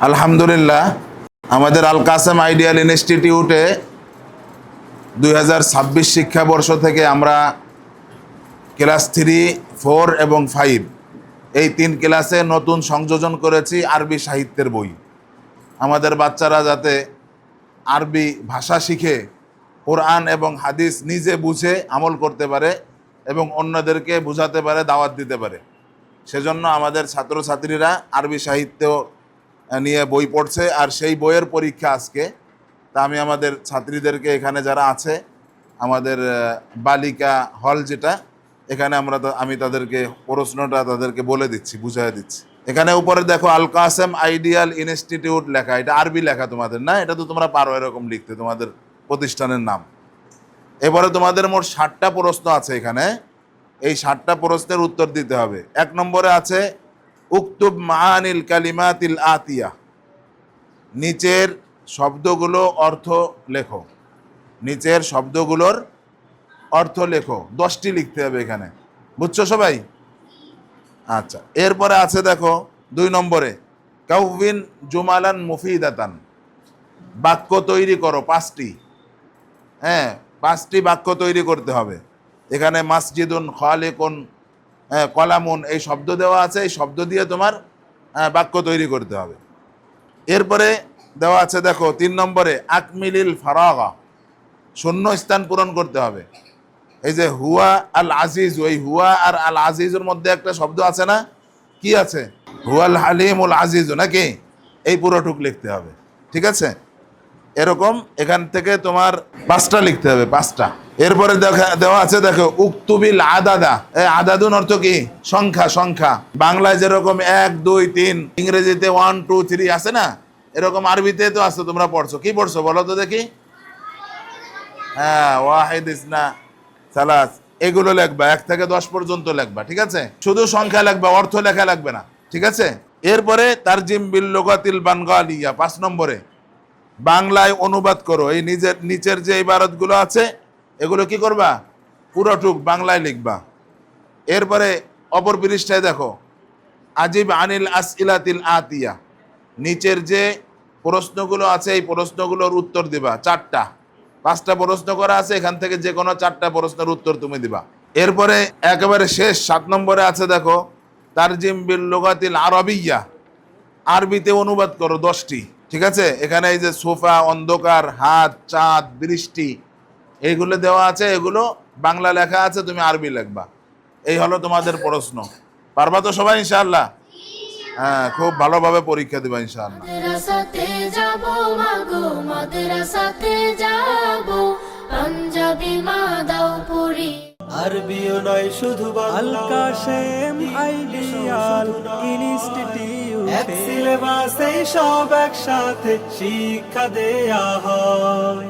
আলহামদুলিল্লাহ, আমাদের আল কাসেম আইডিয়াল ইনস্টিটিউটে 2026 শিক্ষাবর্ষ থেকে আমরা ক্লাস 3, 4 এবং 5 এই 3 ক্লাসে নতুন সংযোজন করেছি আরবি সাহিত্যের বই। আমাদের বাচ্চারা যাতে আরবি ভাষা শিখে কোরআন এবং হাদিস নিজে বুঝে আমল করতে পারে এবং অন্যদেরকে বুঝাতে পারে, দাওয়াত দিতে পারে, সেজন্য আমাদের ছাত্রছাত্রীরা আরবি সাহিত্য নিয়ে বই পড়ছে। আর সেই বইয়ের পরীক্ষা আজকে। তা আমি আমাদের ছাত্রীদেরকে এখানে যারা আছে, আমাদের বালিকা হল যেটা, এখানে আমি তাদেরকে প্রশ্নটা তাদেরকে বলে দিচ্ছি, বুঝিয়ে দিচ্ছি। এখানে উপরে দেখো আল কাসেম আইডিয়াল ইনস্টিটিউট লেখা, এটা আরবি লেখা তোমাদের, না? এটা তো তোমরা পারো এরকম লিখতে, তোমাদের প্রতিষ্ঠানের নাম। এবারে তোমাদের মোট 60টা প্রশ্ন আছে এখানে। এই 60টা প্রশ্নের উত্তর দিতে হবে। 1 নম্বরে আছে উক্তুব মাআনিল কালিমাতিল আতিয়া, নিচের শব্দগুলো অর্থ লেখো। নিচের শব্দগুলোর অর্থ লেখো। 10টি লিখতে হবে এখানে, বুঝছো সবাই? আচ্ছা, এরপরে আছে দেখো 2 নম্বরে কাউবিন জুমালান মুফিদাতান, বাক্য তৈরি করো 5টি। হ্যাঁ, 5টি বাক্য তৈরি করতে হবে। এখানে মাসজিদুন, খালিকুন, কলামুন এই শব্দ দেওয়া আছে, এই শব্দ দিয়ে তোমার বাক্য তৈরি করতে হবে। এরপরে দেওয়া আছে দেখো 3 নম্বরে আকমিলিল ফারাগা, শূন্য স্থান পূরণ করতে হবে। এই যে হুয়া আল আজিজ, ওই হুয়া আর আল আজিজের মধ্যে একটা শব্দ আছে না? কি আছে? হুয়াল হালিমুল আজিজ, নাকি? এই পুরোটুক লিখতে হবে, ঠিক আছে? এরকম এখান থেকে তোমার 5টা লিখতে হবে, 5টা। এরপরে দেওয়া আছে দেখো উক্তুবিল আদাদা, আদাদুন অর্থ কি? সংখ্যা। সংখ্যা বাংলায় যেরকম 1, 2, 3, ইংরেজিতে 1, 2, 3 আছে না? এরকম আরবিতে তো আছে, তোমরা পড়ছো। কি পড়ছো বলো তো দেখি? হ্যাঁ, ওয়াহিদ, ইসনা, সালাস, এগুলো লিখবা। 1 থেকে 10 পর্যন্ত লিখবা, ঠিক আছে? শুধু সংখ্যা লিখবা, অর্থ লেখা লাগবে না, ঠিক আছে? এরপরে তারজিম বিল লুগাতিল বানগালিয়া, 5 নম্বরে বাংলায় অনুবাদ করো। এই নিচের যে ইবারতগুলো আছে এগুলো কি করবা? পুরোটুক বাংলায় লিখবা। এরপরে অপর পৃষ্ঠায় দেখো আজিব আনিল আসইলাতিল আতিয়া, নিচের যে প্রশ্নগুলো আছে এই প্রশ্নগুলোর উত্তর দিবা 4টা। 5টা প্রশ্ন করা আছে, এখান থেকে যে কোনো 4টা প্রশ্নের উত্তর তুমি দিবা। এরপরে একেবারে শেষ 7 নম্বরে আছে দেখো তারজিম বিল লুগাতিল আরবিয়া, আরবিতে অনুবাদ করো 10টি, ঠিক আছে? এখানে এই যে সোফা, অন্ধকার, হাত, চাঁদ, বৃষ্টি এইগুলো দেওয়া আছে, এগুলো বাংলা লেখা আছে, তুমি আরবি লিখবা। এই হলো তোমাদের প্রশ্ন। পারবা তো সবাই ইনশাআল্লাহ? হ্যাঁ, খুব ভালোভাবে পরীক্ষা দিবা ইনশাআল্লাহ। মাদ্রাসাতে যাব মাগো, মাদ্রাসাতে যাব, পাঞ্জাবি মা দাও পড়ি। আরবিও নয় শুধু বাংলা, আল কাসেম আইডিয়াল ইনস্টিটিউট, এক সিলেবাসে সব একসাথে শিক্ষা দেয়া হয়।